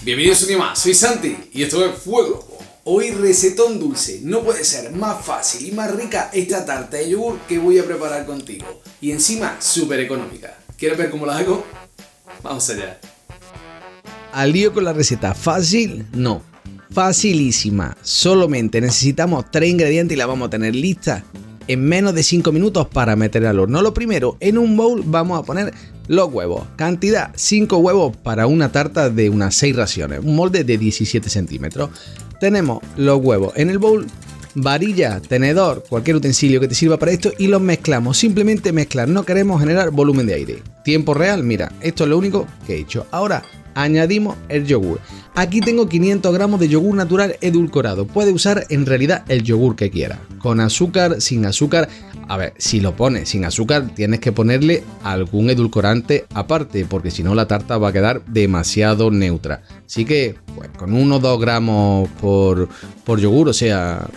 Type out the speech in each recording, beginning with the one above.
Bienvenidos un día más, soy Santi y esto es Fuego Loco. Hoy recetón dulce, no puede ser más fácil y más rica esta tarta de yogur que voy a preparar contigo. Y encima súper económica. ¿Quieres ver cómo la hago? Vamos allá. ¿Al lío con la receta? ¿Fácil? No, facilísima. Solamente necesitamos 3 ingredientes y la vamos a tener lista en menos de 5 minutos para meter al horno. Lo primero, en un bowl vamos a poner los huevos. Cantidad, 5 huevos para una tarta de unas 6 raciones. Un molde de 17 centímetros. Tenemos los huevos en el bowl, varilla, tenedor, cualquier utensilio que te sirva para esto y los mezclamos. Simplemente mezclar, no queremos generar volumen de aire. Tiempo real, mira, esto es lo único que he hecho. Ahora añadimos el yogur. Aquí tengo 500 gramos de yogur natural edulcorado. Puedes usar en realidad el yogur que quieras. Con azúcar, sin azúcar. A ver, si lo pones sin azúcar tienes que ponerle algún edulcorante aparte, porque si no la tarta va a quedar demasiado neutra. Así que pues, con 1 o 2 gramos por yogur, o sea,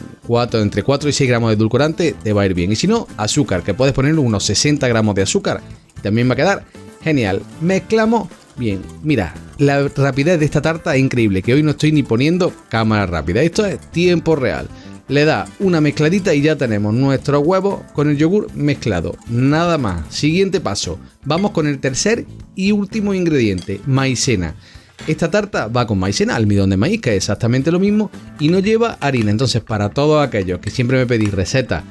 entre 4 y 6 gramos de edulcorante te va a ir bien. Y si no, azúcar, que puedes ponerle unos 60 gramos de azúcar. También va a quedar genial. Mezclamos. Bien, mira, la rapidez de esta tarta es increíble, que hoy no estoy ni poniendo cámara rápida, esto es tiempo real. Le da una mezcladita y ya tenemos nuestros huevos con el yogur mezclado, nada más. Siguiente paso, vamos con el tercer y último ingrediente, maicena. Esta tarta va con maicena, almidón de maíz, que es exactamente lo mismo, y no lleva harina. Entonces, para todos aquellos que siempre me pedís recetas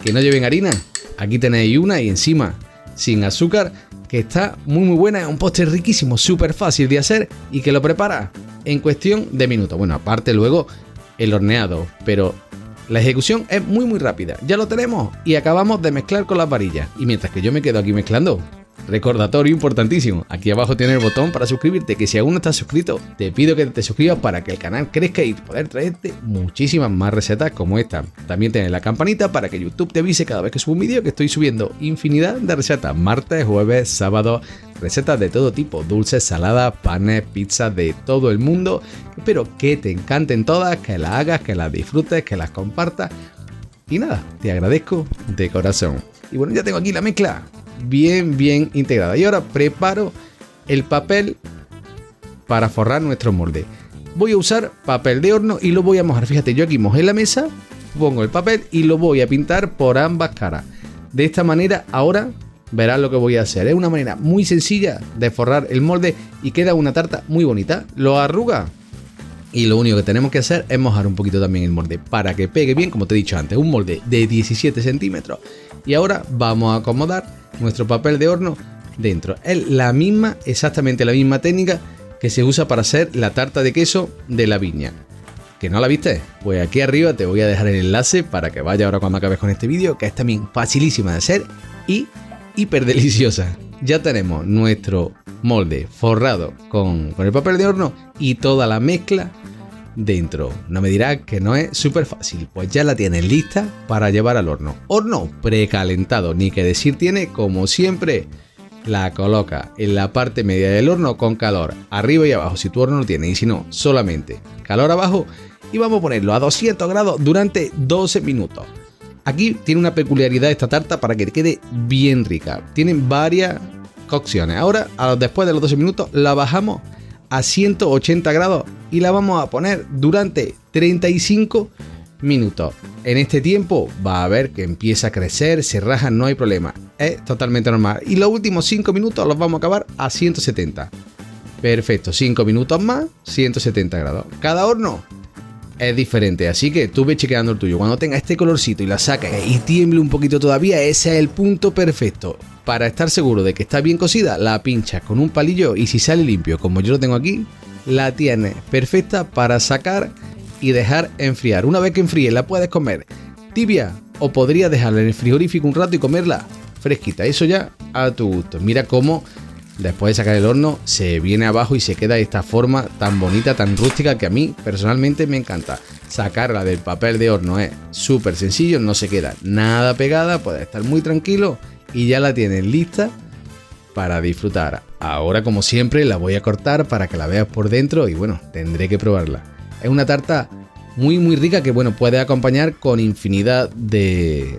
que no lleven harina, aquí tenéis una y encima sin azúcar, que está muy buena, es un postre riquísimo, súper fácil de hacer y que lo prepara en cuestión de minutos. Bueno, aparte luego el horneado, pero la ejecución es muy rápida. Ya lo tenemos y acabamos de mezclar con las varillas. Y mientras que yo me quedo aquí mezclando, recordatorio importantísimo, aquí abajo tienes el botón para suscribirte, que si aún no estás suscrito, te pido que te suscribas para que el canal crezca y poder traerte muchísimas más recetas como esta. También tienes la campanita para que YouTube te avise cada vez que subo un vídeo, que estoy subiendo infinidad de recetas, martes, jueves, sábado, recetas de todo tipo, dulces, saladas, panes, pizzas de todo el mundo. Espero que te encanten todas, que las hagas, que las disfrutes, que las compartas. Y nada, te agradezco de corazón. Y bueno, ya tengo aquí la mezcla bien integrada. Y ahora preparo el papel para forrar nuestro molde. Voy a usar papel de horno y lo voy a mojar. Fíjate, yo aquí mojé la mesa, pongo el papel y lo voy a pintar por ambas caras. De esta manera ahora verás lo que voy a hacer. Es una manera muy sencilla de forrar el molde y queda una tarta muy bonita. Lo arruga y lo único que tenemos que hacer es mojar un poquito también el molde para que pegue bien, como te he dicho antes, un molde de 17 centímetros. Y ahora vamos a acomodar nuestro papel de horno dentro. Es exactamente la misma técnica que se usa para hacer la tarta de queso de la viña. ¿Que no la viste? Pues aquí arriba te voy a dejar el enlace para que vaya ahora cuando acabes con este vídeo, que es también facilísima de hacer y hiper deliciosa. Ya tenemos nuestro molde forrado con el papel de horno y toda la mezcla dentro. No me dirás que no es súper fácil, pues ya la tienes lista para llevar al horno. Horno precalentado, ni que decir tiene, como siempre. La coloca en la parte media del horno con calor arriba y abajo si tu horno no tiene, y si no, solamente calor abajo, y vamos a ponerlo a 200 grados durante 12 minutos. Aquí tiene una peculiaridad esta tarta para que quede bien rica. Tienen varias cocciones. Ahora, después de los 12 minutos, la bajamos a 180 grados y la vamos a poner durante 35 minutos. En este tiempo va a ver que empieza a crecer, se raja, no hay problema. Es totalmente normal. Y los últimos 5 minutos los vamos a acabar a 170. Perfecto, 5 minutos más, 170 grados. Cada horno es diferente, así que tú ve chequeando el tuyo. Cuando tenga este colorcito y la sacas y tiemble un poquito todavía, ese es el punto perfecto. Para estar seguro de que está bien cocida, la pinchas con un palillo y si sale limpio, como yo lo tengo aquí, la tienes perfecta para sacar y dejar enfriar. Una vez que enfríe, la puedes comer tibia o podrías dejarla en el frigorífico un rato y comerla fresquita. Eso ya a tu gusto. Mira cómo después de sacar el horno se viene abajo y se queda de esta forma tan bonita, tan rústica, que a mí personalmente me encanta. Sacarla del papel de horno es súper sencillo, no se queda nada pegada, puedes estar muy tranquilo y ya la tienes lista para disfrutar. Ahora, como siempre, la voy a cortar para que la veas por dentro y bueno, tendré que probarla. Es una tarta muy rica que bueno, puede acompañar con infinidad de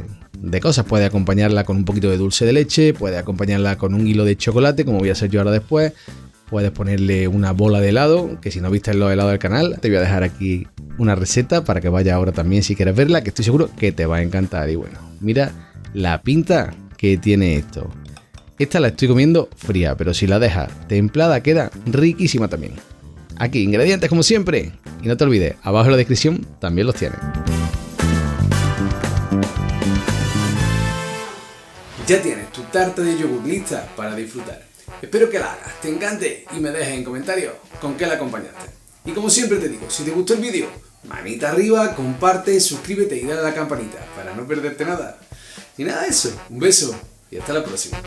cosas. Puede acompañarla con un poquito de dulce de leche, puede acompañarla con un hilo de chocolate, como voy a hacer yo ahora después. Puedes ponerle una bola de helado, que si no viste los helados del canal, te voy a dejar aquí una receta para que vayas ahora también si quieres verla, que estoy seguro que te va a encantar. Y bueno, mira la pinta que tiene esto. Esta la estoy comiendo fría, pero si la dejas templada queda riquísima también. Aquí, ingredientes como siempre. Y no te olvides, abajo en la descripción también los tienes. Ya tienes tu tarta de yogur lista para disfrutar. Espero que la hagas, te encante y me dejes en comentarios con qué la acompañaste. Y como siempre te digo, si te gustó el vídeo, manita arriba, comparte, suscríbete y dale a la campanita para no perderte nada. Y nada de eso, un beso y hasta la próxima.